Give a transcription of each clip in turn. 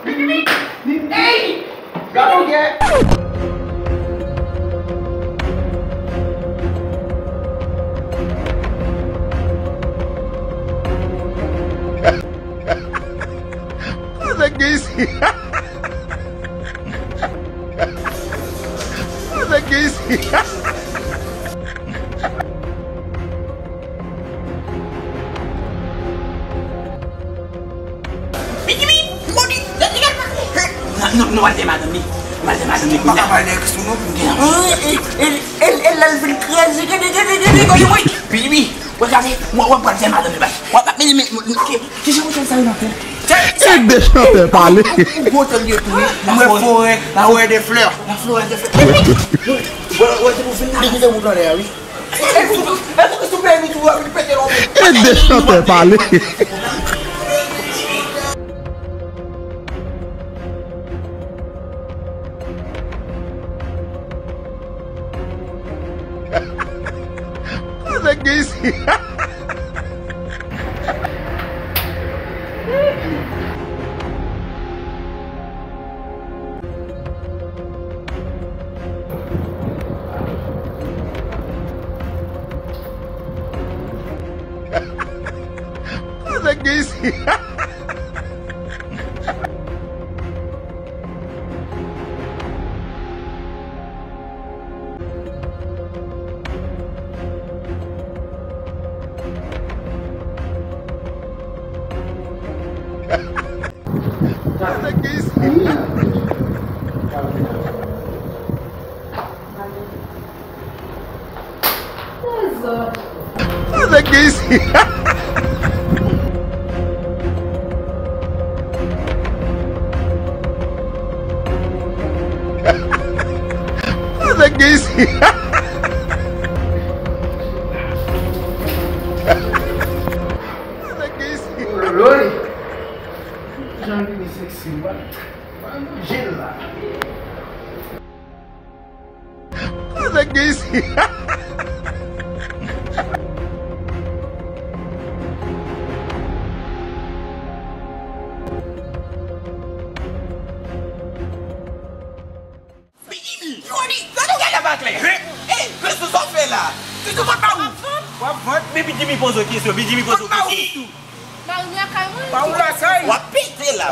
Hey! Gato get. Olha que isso? Olha que isso? Não vai ter madame. Vai ter madame. Não vai ter Christoo não. Ele lá vem crazy. Bibi, regardez, moi pas ter madame. Moi pas mais que je vous ça non. Deixa eu até parler. La forêt des fleurs. La fleur des fleurs. Ouais, vous venez de vous donner, oui. Deixa eu até parler. Olha que isso? Olha que isso? Olha que isso? Olha que isso? Olha que isso? Olha que isso? Lori. J'en ai des sexy. J'ai là. Olha que isso? Hey, qu'est-ce que tu fais là? Tu te vois pas où? Mais Jimmy pose une question, Jimmy pose une question. Pas où la saille? On va péter là.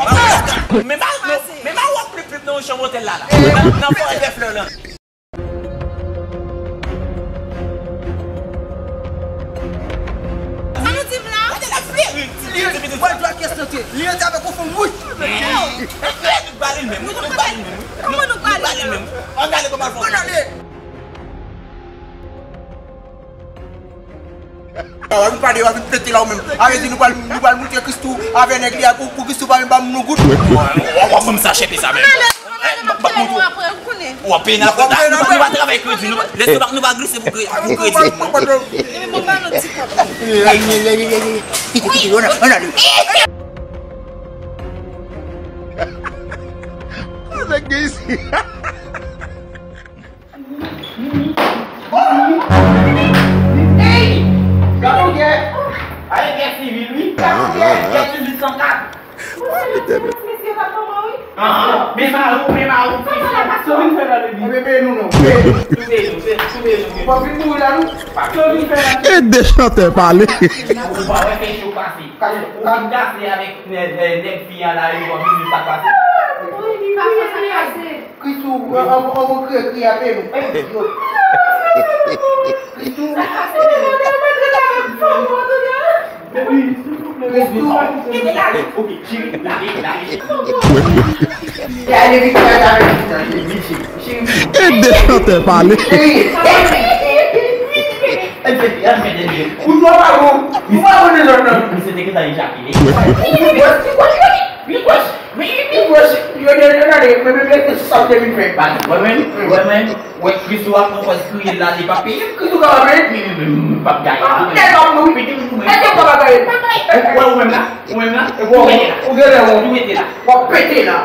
Mais on va plus dans le chambre hôtel là. Dans le forêt des fleurs là. On va parler, on va péter là même. Avec nous allons monter Christoo avec un église pour Christoo va nous goûter. On va me sacher ça même. On va payer la faute. On va travailler avec eux. Laisse-nous nous glisser pour crédit. Olha que isso? Hey! Gato get. Allez, guerre civile, oui. Guerre civile 104. Mais marou. Deixa eu até parler. Christoo, on va crier à peine. Deixa eu até parler. Péter là.